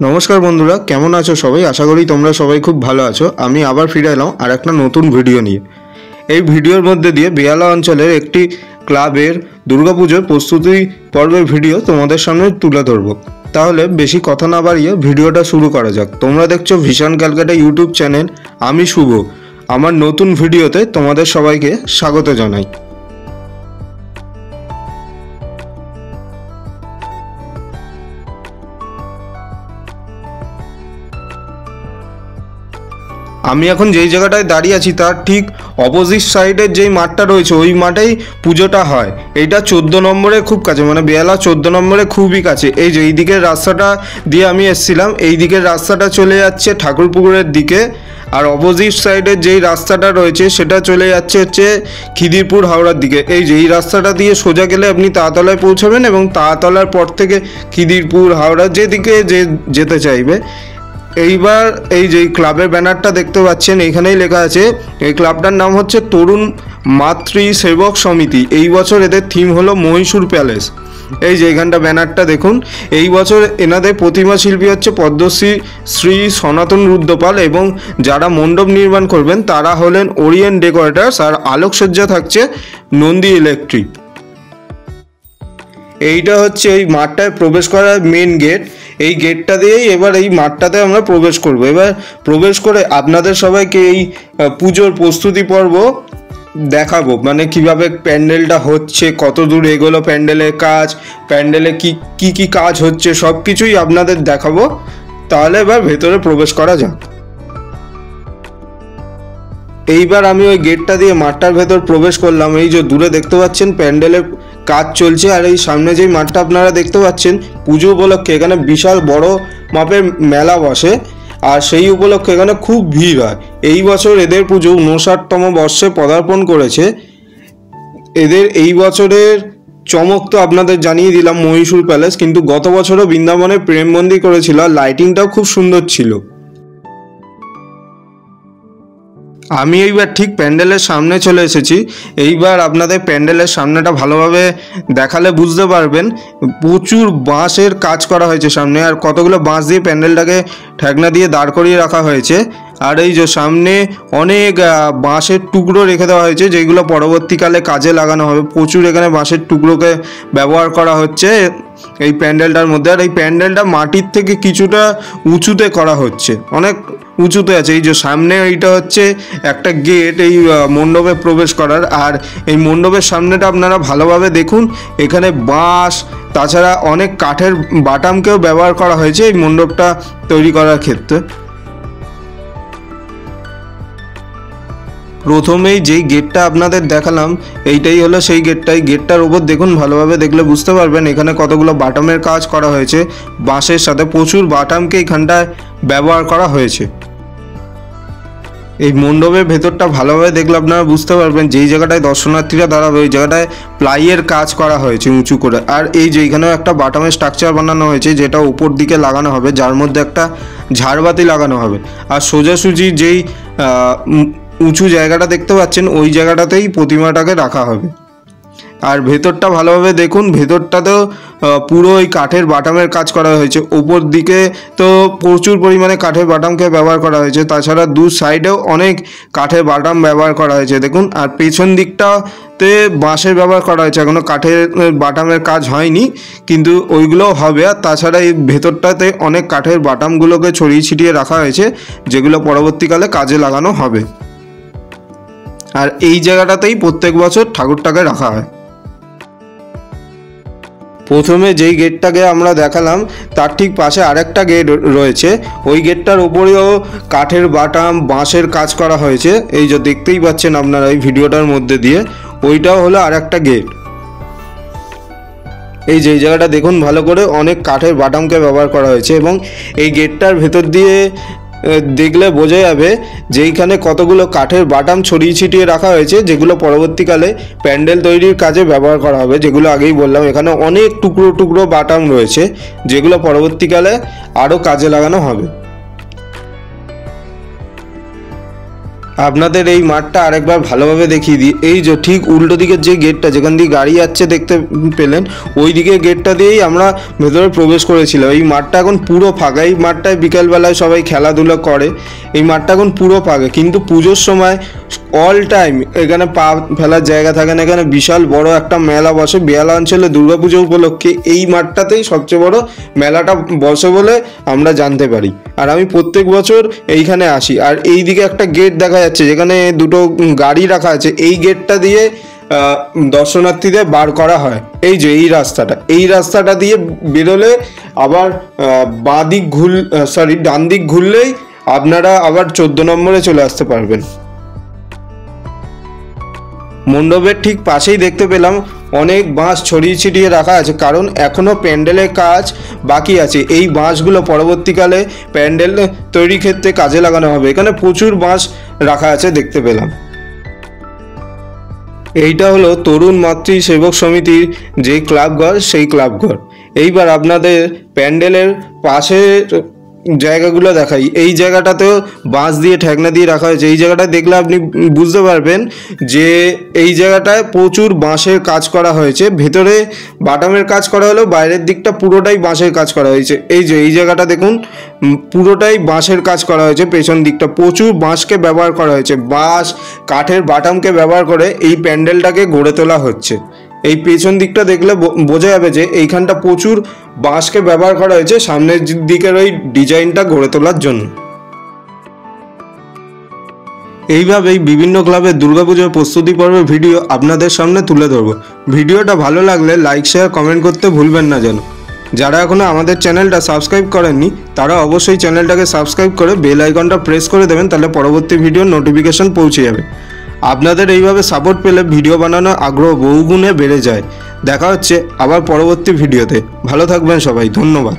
নমস্কার বন্ধুরা, কেমন আছো সবাই? আশা করি তোমরা সবাই খুব ভালো আছো। আমি আবার ফিরে এলাম আর একটা নতুন ভিডিও নিয়ে। এই ভিডিওর মধ্যে দিয়ে বেহালা অঞ্চলের একটি ক্লাবের দুর্গাপুজোর প্রস্তুতি পর্বের ভিডিও তোমাদের সামনে তুলে ধরবো। তাহলে বেশি কথা না বাড়িয়ে ভিডিওটা শুরু করা যাক। তোমরা দেখছো ভিশন ক্যালকাটা ইউটিউব চ্যানেল, আমি শুভ। আমার নতুন ভিডিওতে তোমাদের সবাইকে স্বাগত জানাই। আমি এখন যেই জায়গাটায় দাঁড়িয়ে আছি তার ঠিক অপোজিট সাইডের যেই মাঠটা রয়েছে ওই মাঠেই পুজোটা হয়। এইটা 14 নম্বরে খুব কাছে, মানে বেহালা 14 নম্বরে খুবই কাছে। এই যে এই দিকের রাস্তাটা দিয়ে আমি এসেছিলাম, এই দিকের রাস্তাটা চলে যাচ্ছে ঠাকুরপুকুরের দিকে, আর অপোজিট সাইডের যেই রাস্তাটা রয়েছে সেটা চলে যাচ্ছে খিদিরপুর হাওড়ার দিকে। এই যে এই রাস্তাটা দিয়ে সোজা গেলে আপনি তাঁতলায় পৌঁছাবেন এবং তাঁতলার পর থেকে খিদিরপুর হাওড়া যেদিকে যেতে চাইবে। এইবার এই যে ক্লাবের ব্যানারটা দেখতে পাচ্ছেন, এইখানেই লেখা আছে এই ক্লাবটার নাম হচ্ছে তরুণ মাতৃ সেবক সমিতি। এই বছর এদের থিম হলো মহীশূর প্যালেস। এই যে এখানটা ব্যানারটা দেখুন, এই বছর এনাদের প্রতিমা শিল্পী হচ্ছে পদ্মশ্রী শ্রী সনাতন রুদ্রপাল এবং যারা মণ্ডপ নির্মাণ করবেন তারা হলেন ওরিয়েন্ট ডেকোরেটার্স, আর আলোকসজ্জা থাকছে নন্দী ইলেকট্রিক। এইটা হচ্ছে এই মাঠটায় প্রবেশ করার মেন গেট। এই গেটটা দিয়েই এবার এই মাঠটাতে আমরা প্রবেশ করব। এবার প্রবেশ করে আপনাদের সবাইকে এই পুজোর প্রস্তুতি পর্ব দেখাবো, মানে কিভাবে প্যান্ডেলটা হচ্ছে, কত দূর এগোলো প্যান্ডেলের কাজ, প্যান্ডেলে কি কাজ হচ্ছে, সব কিছুই আপনাদের দেখাবো। তাহলে এবার ভেতরে প্রবেশ করা যাক। এইবার আমি ওই গেটটা দিয়ে মাঠটার ভেতর প্রবেশ করলাম। এই যে দূরে দেখতে পাচ্ছেন প্যান্ডেলের কাজ চলছে, আর এই সামনে যেই মাঠটা আপনারা দেখতে পাচ্ছেন পুজো উপলক্ষে এখানে বিশাল বড় মাপের মেলা বসে, আর সেই উপলক্ষে এখানে খুব ভিড় হয়। এই বছর এদের পুজো 59তম বর্ষে পদার্পণ করেছে। এদের এই বছরের চমক তো আপনাদের জানিয়ে দিলাম মহীশূর প্যালেস, কিন্তু গত বছরও বৃন্দাবনে প্রেম মন্দির করেছিল, আর লাইটিংটাও খুব সুন্দর ছিল। আমি এইবার ঠিক প্যান্ডেলের সামনে চলে এসেছি। এইবার আপনাদের প্যান্ডেলের সামনেটা ভালোভাবে দেখালে বুঝতে পারবেন প্রচুর বাঁশের কাজ করা হয়েছে সামনে, আর কতগুলো বাঁশ দিয়ে প্যান্ডেলটাকে ঠেকনা দিয়ে দাঁড় করিয়ে রাখা হয়েছে। আর এই যে সামনে অনেক বাঁশের টুকরো রেখে দেওয়া হয়েছে যেগুলো পরবর্তীকালে কাজে লাগানো হবে। প্রচুর এখানে বাঁশের টুকরোকে ব্যবহার করা হচ্ছে এই প্যান্ডেলটার মধ্যে। আর এই প্যান্ডেলটা মাটির থেকে কিছুটা উঁচুতে করা হচ্ছে, অনেক উঁচুতে আছে। এই যে সামনে এইটা হচ্ছে একটা গেট এই মণ্ডপে প্রবেশ করার, আর এই মণ্ডপের সামনেটা আপনারা ভালোভাবে দেখুন। এখানে বাঁশ তাছাড়া অনেক কাঠের বাটামকেও ব্যবহার করা হয়েছে এই মণ্ডপটা তৈরি করার ক্ষেত্রে। প্রথমেই যেই গেটটা আপনাদের দেখালাম এইটাই হলো সেই গেটটাই। গেটটার উপর দেখুন, ভালোভাবে দেখলে বুঝতে পারবেন এখানে কতগুলো বাটামের কাজ করা হয়েছে। বাঁশের সাথে প্রচুর বাটামকে এখানটায় ব্যবহার করা হয়েছে। এই মণ্ডপের ভেতরটা ভালোভাবে দেখলে আপনারা বুঝতে পারবেন যেই জায়গাটায় দর্শনার্থীরা দাঁড়াবে ওই জায়গাটায় প্লাইয়ের কাজ করা হয়েছে উঁচু করে। আর এই যে এখানেও একটা বাটামের স্ট্রাকচার বানানো হয়েছে যেটা উপর দিকে লাগানো হবে, যার মধ্যে একটা ঝাড়বাতি লাগানো হবে। আর সোজাসুজি যেই উঁচু জায়গাটা দেখতে পাচ্ছেন ওই জায়গাটাতেই প্রতিমাটাকে রাখা হবে। আর ভেতরটা ভালোভাবে দেখুন, ভেতরটাতেও পুরো ওই কাঠের বাটামের কাজ করা হয়েছে। ওপর দিকে তো প্রচুর পরিমাণে কাঠের বাটামকে ব্যবহার করা হয়েছে, তাছাড়া দু সাইডেও অনেক কাঠের বাটাম ব্যবহার করা হয়েছে দেখুন। আর পেছন দিকটাতে বাঁশের ব্যবহার করা হয়েছে, এখনও কাঠের বাটামের কাজ হয়নি, কিন্তু ওইগুলোও হবে। আর তাছাড়া এই ভেতরটাতে অনেক কাঠের বাটামগুলোকে ছড়িয়ে ছিটিয়ে রাখা হয়েছে যেগুলো পরবর্তীকালে কাজে লাগানো হবে। আর এই জায়গাটাতেই প্রত্যেক বছর ঠাকুরটাকে রাখা হয়। প্রথমে যেই গেটটাকে আমরা দেখালাম তার ঠিক পাশে আরেকটা গেট রয়েছে। ওই গেটটার উপরেও কাঠের বাটাম বাঁশের কাজ করা হয়েছে, এই যে দেখতেই পাচ্ছেন আপনারা এই ভিডিওটার মধ্যে দিয়ে। ওইটাও হলো আরেকটা গেট। এই যে জায়গাটা দেখুন ভালো করে, অনেক কাঠের বাটামকে ব্যবহার করা হয়েছে এবং এই গেটটার ভেতর দিয়ে দেখলে বোঝা যাবে যে এইখানে কতগুলো কাঠের বাটাম ছড়িয়ে ছিটিয়ে রাখা হয়েছে যেগুলো পরবর্তীকালে প্যান্ডেল তৈরির কাজে ব্যবহার করা হবে। যেগুলো আগেই বললাম এখানে অনেক টুকরো টুকরো বাটাম রয়েছে যেগুলো পরবর্তীকালে আরও কাজে লাগানো হবে। আপনাদের এই মাঠটা আরেকবার ভালোভাবে দেখিয়ে দিই। এই যে ঠিক উল্টো দিকের যে গেটটা, যেখান দিয়ে গাড়ি যাচ্ছে দেখতে পেলেন, ওই দিকে গেটটা দিয়েই আমরা ভেতরে প্রবেশ করেছিলাম। এই মাঠটা এখন পুরো ফাঁকা। এই মাঠটায় বিকালবেলায় সবাই খেলাধুলা করে। এই মাঠটা এখন পুরো ফাঁকা, কিন্তু পুজোর সময় অল টাইম এখানে পা ফেলার জায়গা থাকে না। এখানে বিশাল বড় একটা মেলা বসে। বেহালা অঞ্চলে দুর্গাপুজো উপলক্ষে এই মাঠটাতেই সবচেয়ে বড় মেলাটা বসে বলে আমরা জানতে পারি। আর আমি প্রত্যেক বছর এইখানে আসি। আর এই দিকে একটা গেট দেখা যাচ্ছে, যেখানে দুটো গাড়ি রাখা আছে। এই গেটটা দিয়ে দর্শনার্থীদের বার করা হয়। এই যে এই রাস্তাটা দিয়ে বেরোলে আবার ডান দিক ঘুরলেই আপনারা আবার 14 নম্বরে চলে আসতে পারবেন। মণ্ডপের ঠিক পাশেই দেখতে পেলাম অনেক বাঁশ ছড়িয়ে ছিটিয়ে রাখা আছে, কারণ এখনও প্যান্ডেলের কাজ বাকি আছে। এই বাঁশগুলো পরবর্তীকালে প্যান্ডেল তৈরির ক্ষেত্রে কাজে লাগানো হবে। এখানে প্রচুর বাঁশ রাখা আছে দেখতে পেলাম। এইটা হলো তরুণ মাতৃ সেবক সমিতির যে ক্লাবঘর, সেই ক্লাবঘর। এইবার আপনাদের প্যান্ডেলের পাশে জায়গাগুলো দেখাই। এই জায়গাটাতেও বাঁশ দিয়ে ঠেকনা দিয়ে রাখা হয়েছে। এই জায়গাটায় দেখলে আপনি বুঝতে পারবেন যে এই জায়গাটায় প্রচুর বাঁশের কাজ করা হয়েছে। ভেতরে বাটামের কাজ করা হলেও বাইরের দিকটা পুরোটাই বাঁশের কাজ করা হয়েছে। এই যে এই জায়গাটা দেখুন, পুরোটাই বাঁশের কাজ করা হয়েছে। পেছন দিকটা প্রচুর বাঁশকে ব্যবহার করা হয়েছে। বাঁশ, কাঠের বাটামকে ব্যবহার করে এই প্যান্ডেলটাকে গড়ে তোলা হচ্ছে। এই পেছন দিকটা দেখলে বোঝা যাবে যে এইখানটা প্রচুর বাঁশকে ব্যবহার করা হয়েছে সামনের দিকের ওই ডিজাইনটা গড়ে তোলার জন্য। এইভাবেই বিভিন্ন ক্লাবের দুর্গাপুজোর প্রস্তুতি পর্বের ভিডিও আপনাদের সামনে তুলে ধরবো। ভিডিওটা ভালো লাগলে লাইক, শেয়ার, কমেন্ট করতে ভুলবেন না যেন। যারা এখনও আমাদের চ্যানেলটা সাবস্ক্রাইব করেননি তারা অবশ্যই চ্যানেলটাকে সাবস্ক্রাইব করে বেল আইকনটা প্রেস করে দেবেন, তাহলে পরবর্তী ভিডিওর নোটিফিকেশন পৌঁছে যাবে। আপনাদের এইভাবে সাপোর্ট পেলে ভিডিও বানানোর আগ্রহ বহুগুণে বেড়ে যায়। দেখা হচ্ছে আবার পরবর্তী ভিডিওতে। ভালো থাকবেন সবাই, ধন্যবাদ।